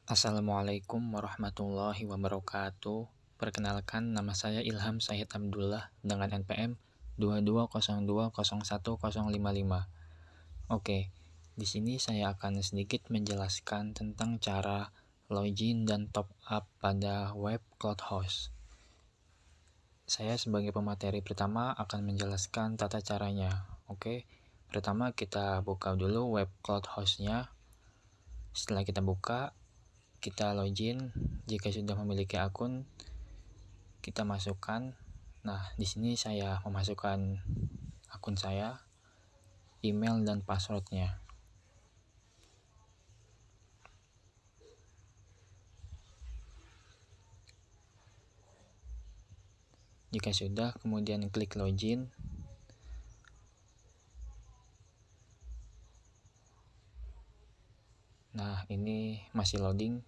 Assalamualaikum warahmatullahi wabarakatuh. Perkenalkan, nama saya Ilham Syahid Abdullah dengan NPM 2202010055. Oke, di sini saya akan sedikit menjelaskan tentang cara login dan top up pada web CloudHost. Saya sebagai pemateri pertama akan menjelaskan tata caranya. Oke, pertama kita buka dulu web CloudHost-nya. Setelah kita buka, kita login. Jika sudah memiliki akun, kita masukkan. Nah, di sini saya memasukkan akun saya, email dan passwordnya. Jika sudah, kemudian klik login. Nah, ini masih loading.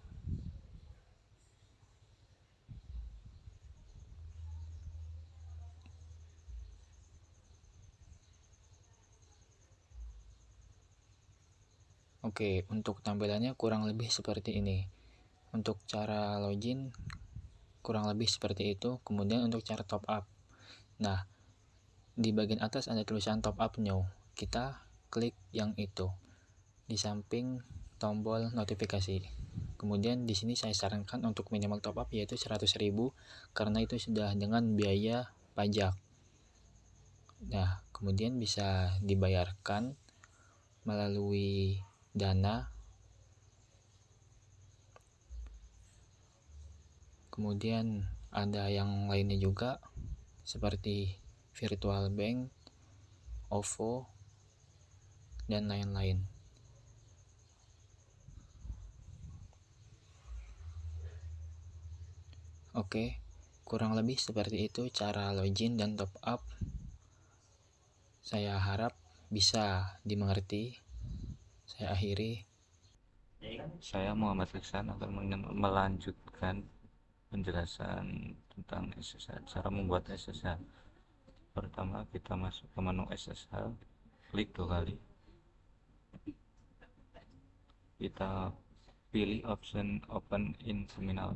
Oke, untuk tampilannya kurang lebih seperti ini. Untuk cara login kurang lebih seperti itu. Kemudian untuk cara top up. Nah, di bagian atas ada tulisan top up new. Kita klik yang itu di samping tombol notifikasi. Kemudian di sini saya sarankan untuk minimal top up yaitu 100.000 karena itu sudah dengan biaya pajak. Nah, kemudian bisa dibayarkan melalui Dana. Kemudian ada yang lainnya juga seperti Virtual Bank, OVO, dan lain-lain. Oke, kurang lebih seperti itu cara login dan top up. Saya harap bisa dimengerti. Saya akhiri. Saya Muhammad Iksan akan melanjutkan penjelasan tentang SSH, cara membuat SSH. Pertama, kita masuk ke menu SSH, klik 2 kali. Kita pilih option Open in Terminal.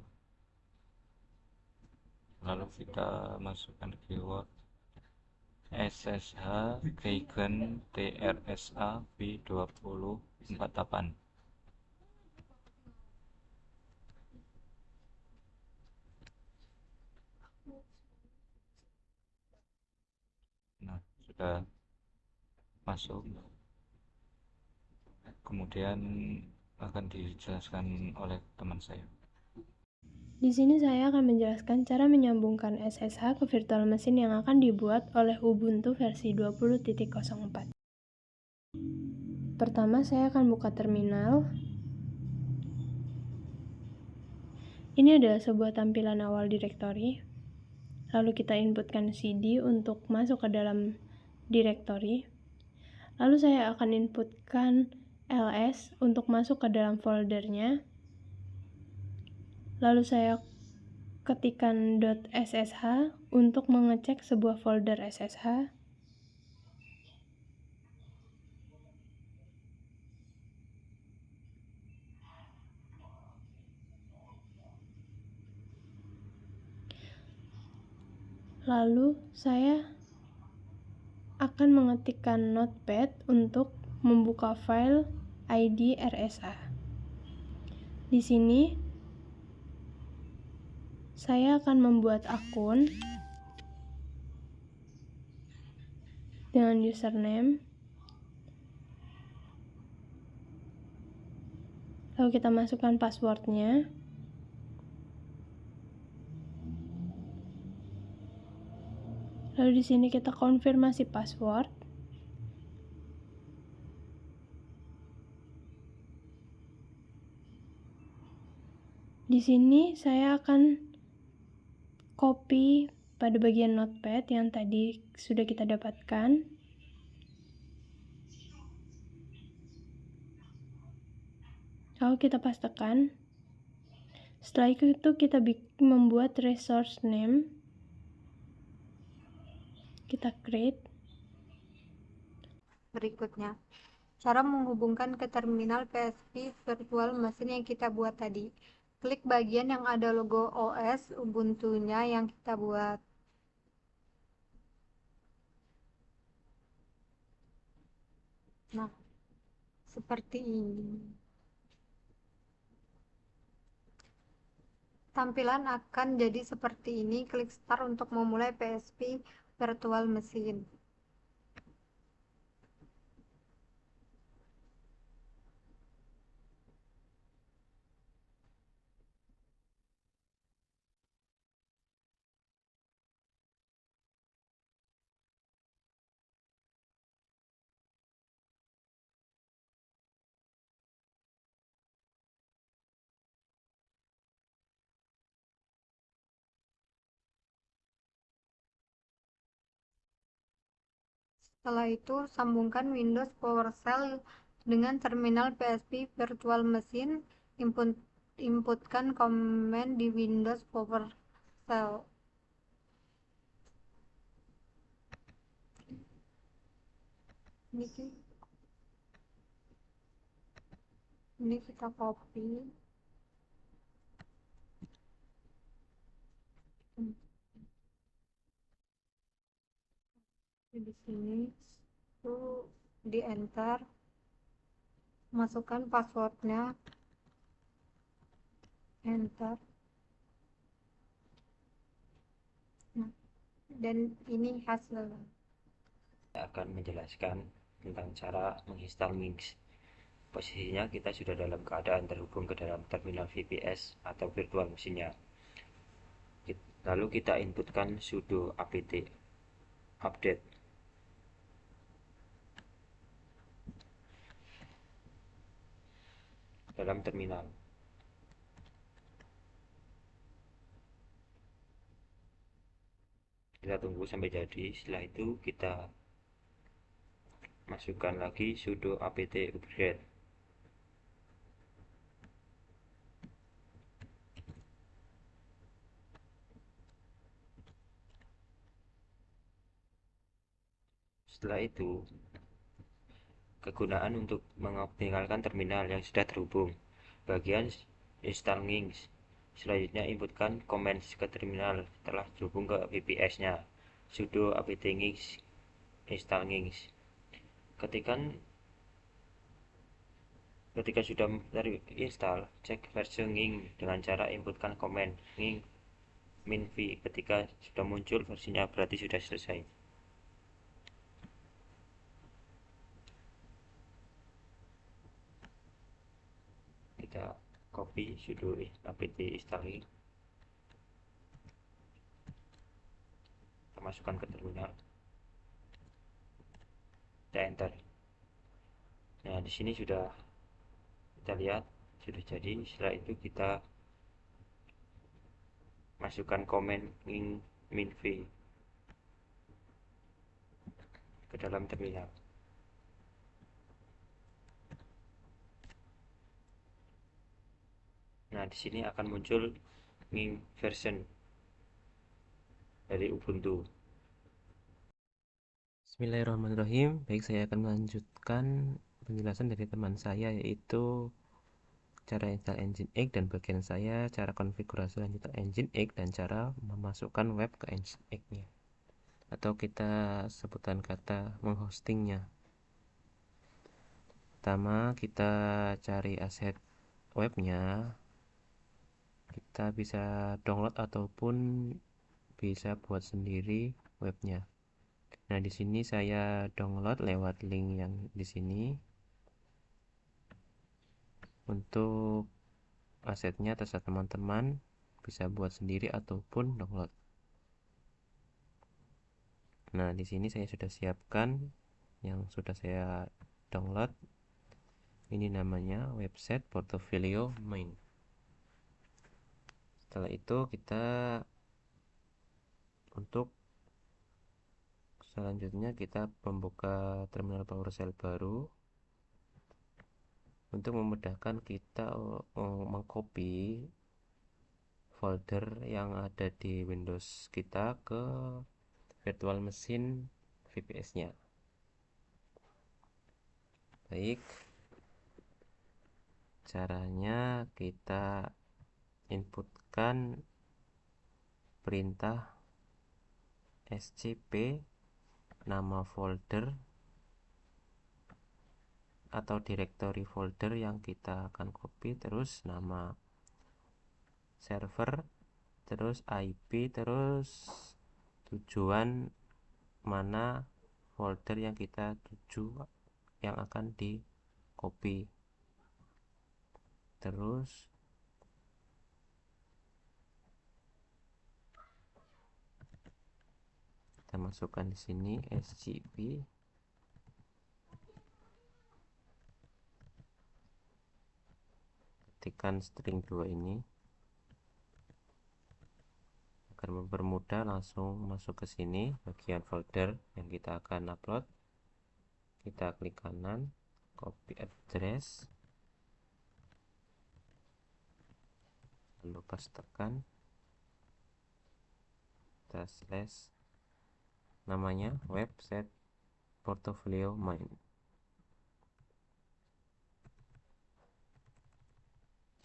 Lalu kita masukkan keyword SSH Kraken TRSA V2048. Nah, sudah masuk. Kemudian akan dijelaskan oleh teman saya. Di sini saya akan menjelaskan cara menyambungkan SSH ke virtual machine yang akan dibuat oleh Ubuntu versi 20.04. Pertama, saya akan buka terminal. Ini adalah sebuah tampilan awal direktori. Lalu kita inputkan CD untuk masuk ke dalam direktori. Lalu saya akan inputkan ls untuk masuk ke dalam foldernya. Lalu saya ketikkan .ssh untuk mengecek sebuah folder SSH. Lalu saya akan mengetikkan notepad untuk membuka file ID RSA. Di sini saya akan membuat akun dengan username. Lalu kita masukkan passwordnya. Lalu di sini kita konfirmasi password. Di sini saya akan copy pada bagian notepad yang tadi sudah kita dapatkan. Lalu kita pastekan. Setelah itu kita membuat resource name. Kita create. Berikutnya, Cara menghubungkan ke terminal PHP virtual machine yang kita buat tadi. Klik bagian yang ada logo OS Ubuntu-nya yang kita buat. Nah, seperti ini. Tampilan akan jadi seperti ini. Klik start untuk memulai PHP virtual machine. Setelah itu, sambungkan Windows PowerShell dengan terminal PHP Virtual Machine. Inputkan komen di Windows PowerShell. Ini kita copy. Di sini, itu di enter. Masukkan passwordnya, enter. Nah, dan ini hasilnya. Saya akan menjelaskan tentang cara menginstal Minx. Posisinya kita sudah dalam keadaan terhubung ke dalam terminal VPS atau virtual mesinnya. Lalu kita inputkan sudo apt update dalam terminal. Kita tunggu sampai jadi. Setelah itu kita masukkan lagi sudo apt upgrade. Setelah itu, kegunaan untuk mengoptimalkan terminal yang sudah terhubung. Bagian install Nginx. Selanjutnya inputkan command ke terminal setelah terhubung ke VPS-nya. Sudo apt nginx install Nginx. Ketika sudah terinstall, cek versi Nginx dengan cara inputkan command Nginx minv. Ketika sudah muncul versinya berarti sudah selesai. Kita copy sudo apt install Nginx, kita masukkan ke terminal, kita enter. Nah, di sini sudah kita lihat sudah jadi. Setelah itu kita masukkan komen minv ke dalam terminal. Nah, di sini akan muncul Nginx version dari Ubuntu. Bismillahirrahmanirrahim. Baik, saya akan melanjutkan penjelasan dari teman saya, yaitu cara install Nginx, dan bagian saya cara konfigurasi lanjutan Nginx dan cara memasukkan web ke Nginx-nya, atau kita sebutan kata menghostingnya. Pertama, kita cari aset webnya. Kita bisa download ataupun bisa buat sendiri webnya. Nah, di sini saya download lewat link yang di sini. Untuk asetnya terserah teman-teman, bisa buat sendiri ataupun download. Nah, di sini saya sudah siapkan yang sudah saya download. Ini namanya website portfolio main. Setelah itu kita untuk selanjutnya kita membuka terminal PowerShell baru untuk memudahkan kita mengcopy folder yang ada di Windows kita ke virtual machine VPS-nya. Baik, caranya kita inputkan perintah scp nama folder atau directory folder yang kita akan copy, terus nama server, terus IP, terus tujuan mana folder yang kita tuju yang akan di copy. Terus kita masukkan di sini scp, ketikkan string 2 ini agar mempermudah, langsung masuk ke sini bagian folder yang kita akan upload. Kita klik kanan, copy address, lalu pastekan, kita slash namanya website portfolio main.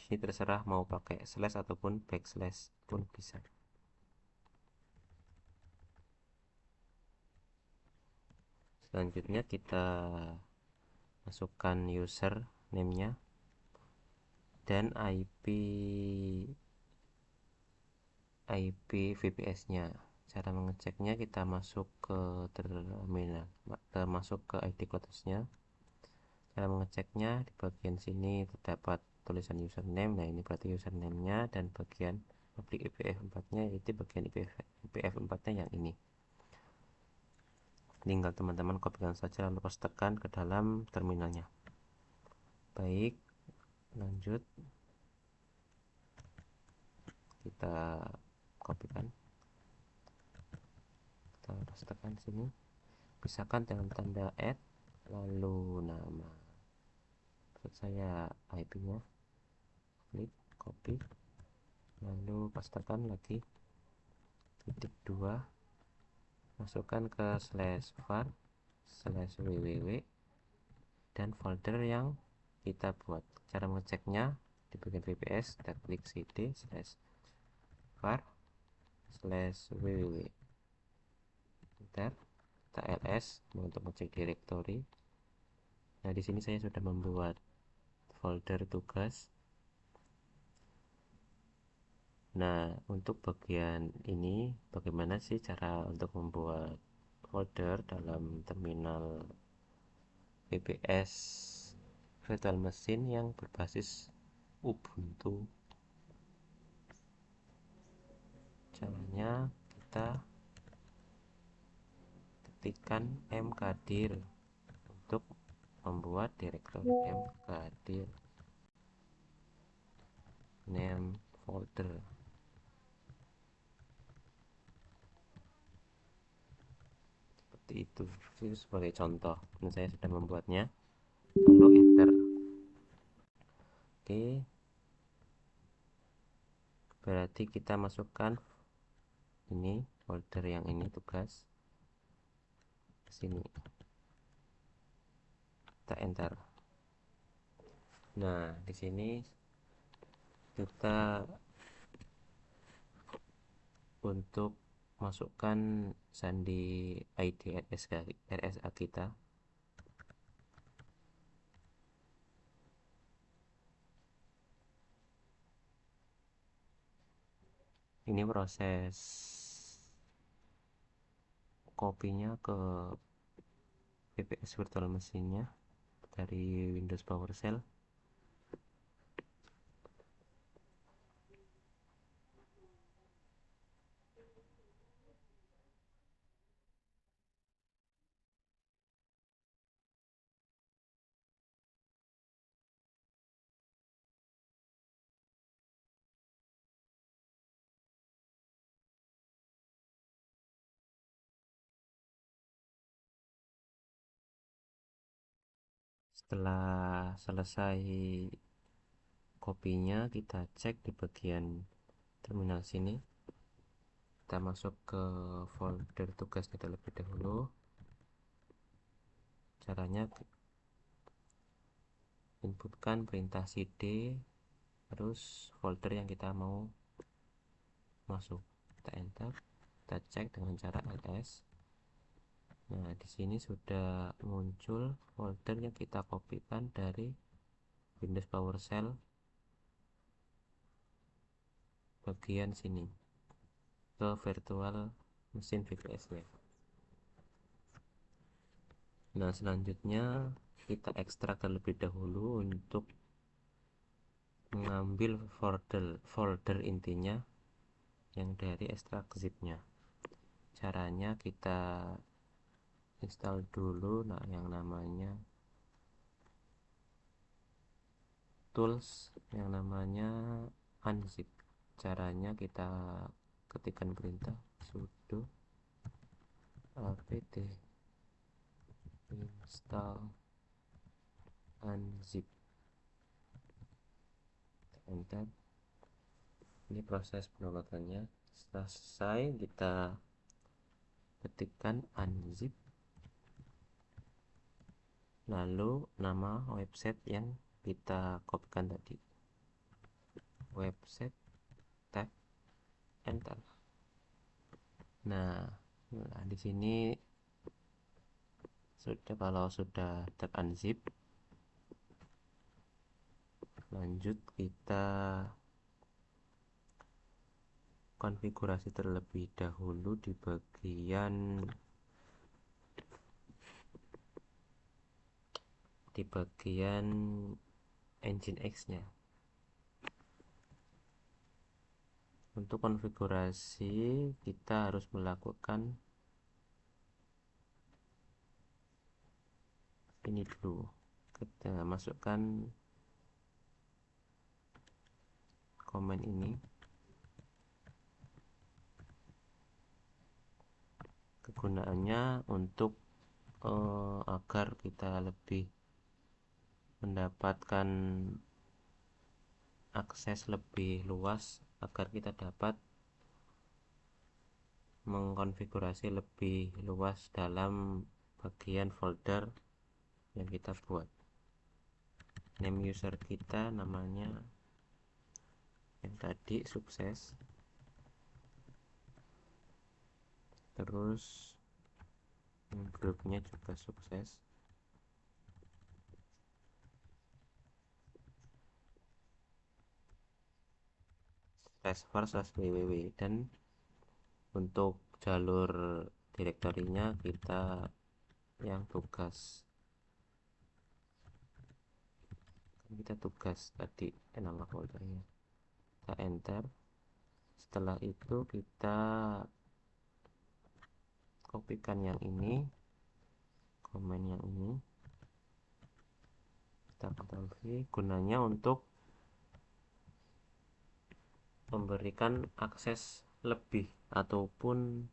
Ini terserah mau pakai slash ataupun backslash pun bisa. Selanjutnya kita masukkan username-nya dan IP VPS-nya. Cara mengeceknya kita masuk ke terminal, masuk ke ID Cloudhost-nya. Cara mengeceknya di bagian sini terdapat tulisan username. Nah, ini berarti username-nya, dan bagian public IPv4-nya yaitu bagian IPv4-nya yang ini. Tinggal teman-teman kopikan saja lalu pastekan ke dalam terminalnya. Baik, lanjut kita kopikan, kita pastekan sini, pisahkan dengan tanda @ lalu nama, maksud saya IP-nya, klik copy, lalu pastekan lagi titik 2, masukkan ke /var/www dan folder yang kita buat. Cara mengeceknya di bagian VPS, kita klik cd /var/www, enter, kita ls untuk mengecek directory. Nah, di sini saya sudah membuat folder tugas. Nah, untuk bagian ini bagaimana sih cara untuk membuat folder dalam terminal VPS virtual machine yang berbasis Ubuntu? Caranya kita ketikkan mkdir untuk membuat direktori mkdir name folder. Itu sebagai contoh. Nah, saya sudah membuatnya, lalu enter. Oke, berarti kita masukkan ini folder yang ini tugas ke sini, kita enter. Nah, di sini kita untuk masukkan sandi ID RSA kita. Ini proses kopinya ke VPS virtual machine-nya dari Windows PowerShell. Setelah selesai kopinya, kita cek di bagian terminal sini. Kita masuk ke folder tugasnya terlebih dahulu. Caranya inputkan perintah cd, terus folder yang kita mau masuk, kita enter, kita cek dengan cara ls. Nah, di sini sudah muncul folder yang kita kopikan dari Windows PowerShell bagian sini ke virtual mesin VPS-nya. Nah, selanjutnya kita ekstrak terlebih dahulu untuk mengambil folder intinya yang dari ekstrak zip-nya. Caranya kita install dulu yang namanya tools yang namanya unzip. Caranya kita ketikkan perintah sudo apt install unzip, enter. Ini proses pendownloadannya. Setelah selesai, kita ketikkan unzip, lalu nama website yang kita kopikan tadi, website, tab, enter. Nah, di sini kalau sudah teranzip, lanjut kita konfigurasi terlebih dahulu di bagian Nginx nya. Untuk konfigurasi kita harus melakukan ini dulu, kita masukkan komen ini, kegunaannya untuk agar kita lebih mendapatkan akses lebih luas, agar kita dapat mengkonfigurasi lebih luas dalam bagian folder yang kita buat. Name user kita namanya yang tadi sukses, terus grupnya juga sukses. /var/www, dan untuk jalur direktorinya kita yang tugas tadi nama foldernya, kita enter. Setelah itu kita kopikan yang ini, komen yang ini, kita Ctrl V, gunanya untuk memberikan akses lebih ataupun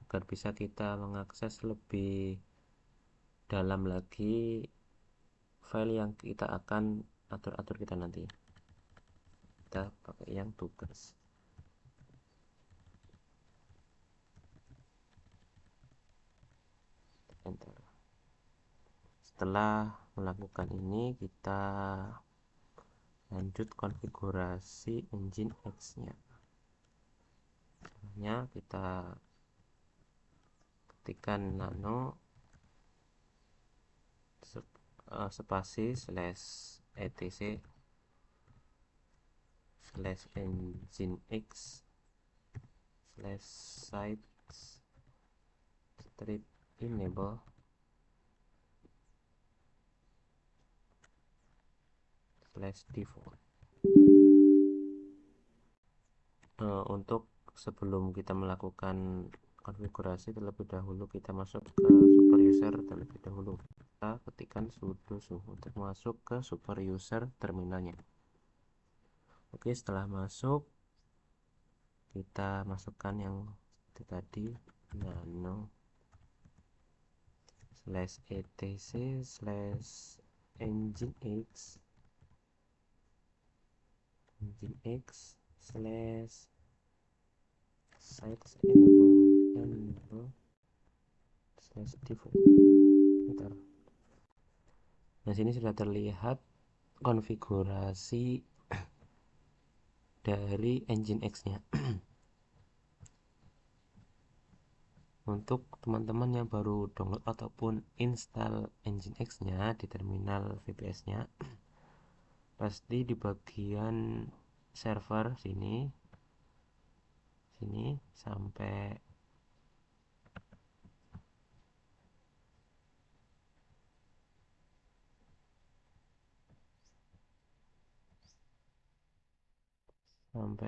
agar bisa kita mengakses lebih dalam lagi file yang kita akan atur kita nanti. Kita pakai yang tugas, enter. Setelah melakukan ini, kita lanjut konfigurasi Nginx nya. Caranya kita ketikkan nano spasi /etc /nginx /sites strip enable /default. Untuk sebelum kita melakukan konfigurasi terlebih dahulu, kita masuk ke super user terlebih dahulu. Kita ketikkan sudo su untuk masuk ke super user terminalnya. Oke, setelah masuk kita masukkan yang tadi, nano /etc /nginx /sites enable /default. Nah, sini sudah terlihat konfigurasi dari Nginx-nya. Untuk teman-teman yang baru download ataupun install Nginx-nya di terminal VPS-nya, pasti di bagian server sini sampai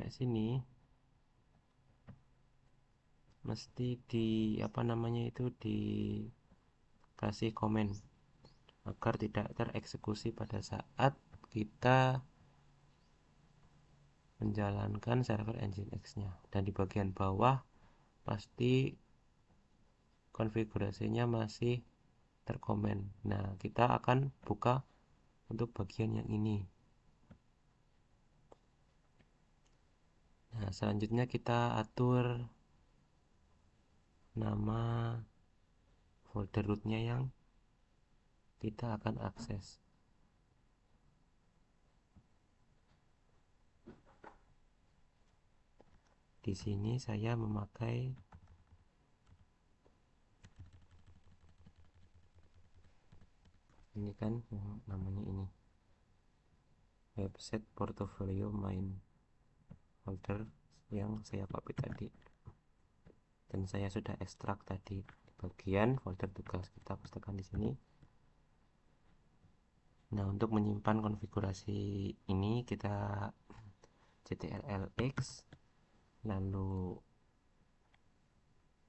sini mesti dikasih komen agar tidak tereksekusi pada saat kita menjalankan server Nginx-nya. Dan di bagian bawah pasti konfigurasinya masih terkomen. Nah, kita akan buka untuk bagian yang ini. Nah, selanjutnya kita atur nama folder rootnya yang kita akan akses. Di sini saya memakai ini kan namanya ini website portfolio main folder yang saya copy tadi, dan saya sudah ekstrak tadi di bagian folder tugas. Kita pastekan di sini. Nah, untuk menyimpan konfigurasi ini kita ctrl-x lalu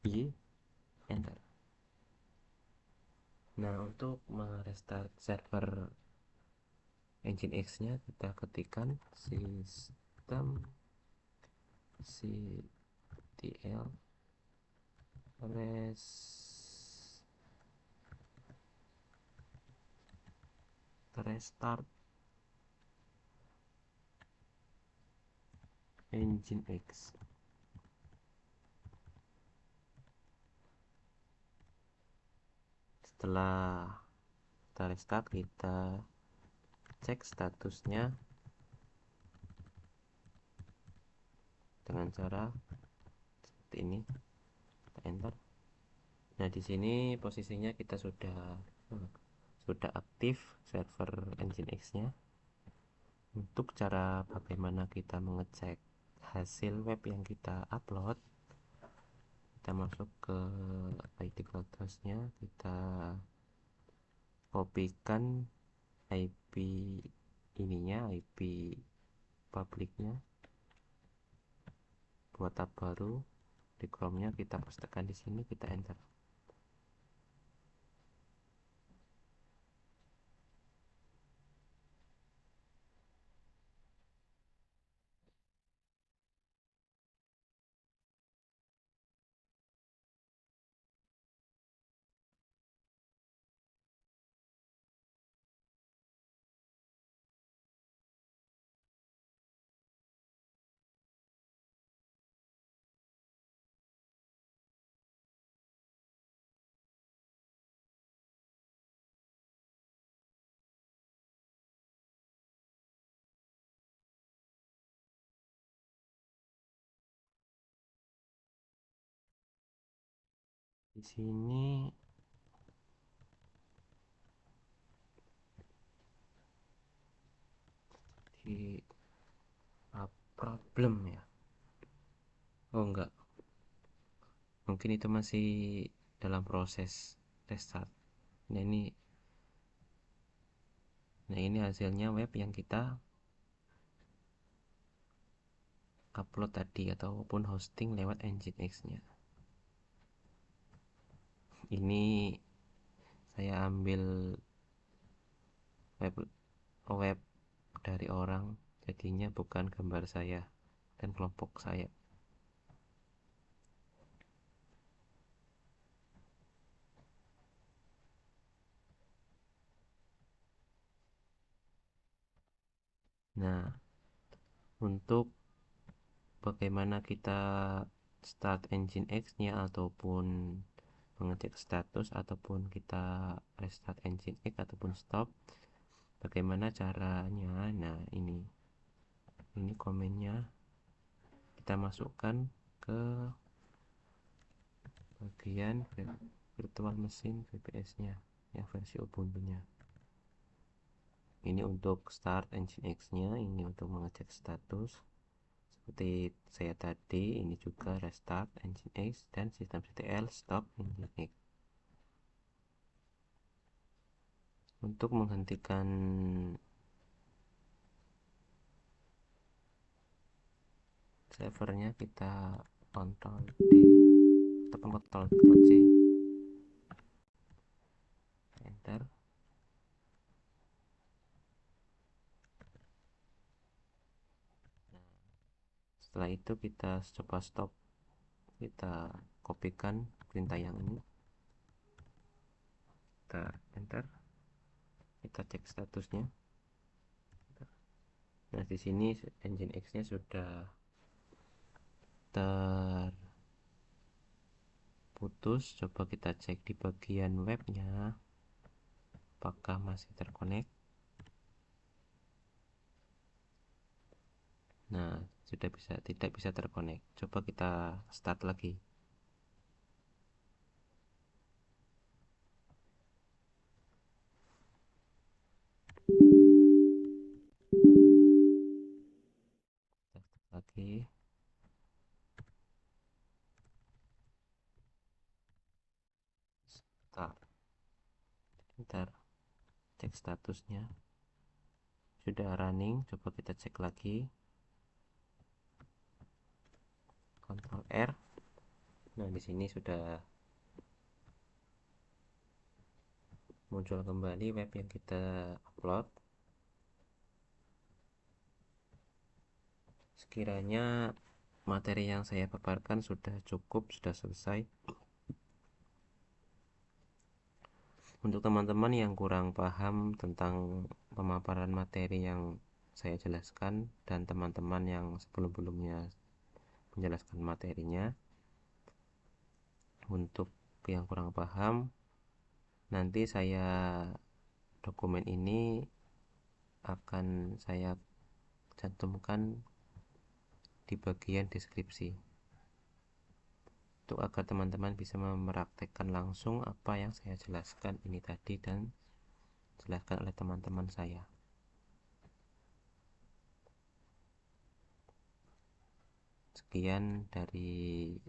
Y, enter. Nah, untuk merestart server Nginx-nya kita ketikkan systemctl restart Nginx. Setelah kita restart, kita cek statusnya dengan cara seperti ini. Kita enter. Nah, di sini posisinya kita sudah aktif server Nginx-nya. Untuk cara bagaimana kita mengecek hasil web yang kita upload, kita masuk ke ID CloudHost-nya, kita kopikan IP ininya, IP publiknya, buat tab baru di Chrome-nya, kita pastekan di sini, kita enter. Di sini di problem ya. Oh, enggak. Mungkin itu masih dalam proses restart. Nah, ini hasilnya web yang kita upload tadi ataupun hosting lewat Nginx-nya. Ini saya ambil web dari orang, jadinya bukan gambar saya dan kelompok saya. Nah, untuk bagaimana kita start Nginx-nya ataupun mengecek status ataupun kita restart Nginx ataupun stop, Bagaimana caranya? Nah, ini komennya kita masukkan ke bagian virtual machine VPS-nya yang versi Ubuntu-nya. Ini untuk start Nginx-nya, ini untuk mengecek status. Seperti saya tadi, ini juga restart Nginx dan systemctl stop Nginx. Untuk menghentikan servernya, kita Ctrl D ataupun Ctrl C, enter. Setelah itu kita coba stop, kita kopikan perintah yang ini, kita enter, kita cek statusnya. Nah, di sini Nginx-nya sudah terputus. Coba kita cek di bagian webnya apakah masih terkonek. Nah, tidak bisa terkonek. Coba kita start lagi. Lagi. Start. Bentar. Cek statusnya. Sudah running, coba kita cek lagi. Ctrl R. Nah, di sini sudah muncul kembali web yang kita upload. Sekiranya materi yang saya paparkan sudah cukup, sudah selesai. Untuk teman-teman yang kurang paham tentang pemaparan materi yang saya jelaskan dan teman-teman yang sebelum-sebelumnya menjelaskan materinya, untuk yang kurang paham, nanti dokumen ini akan saya cantumkan di bagian deskripsi, untuk agar teman-teman bisa mempraktekkan langsung apa yang saya jelaskan ini tadi dan dijelaskan oleh teman-teman saya. Sekian dari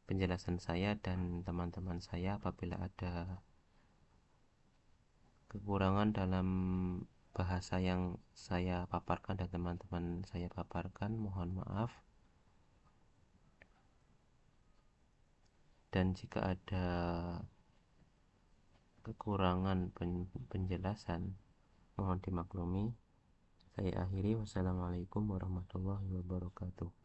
penjelasan saya dan teman-teman saya. Apabila ada kekurangan dalam bahasa yang saya paparkan dan teman-teman saya paparkan, mohon maaf. Dan jika ada kekurangan penjelasan, mohon dimaklumi. Saya akhiri. Wassalamualaikum warahmatullahi wabarakatuh.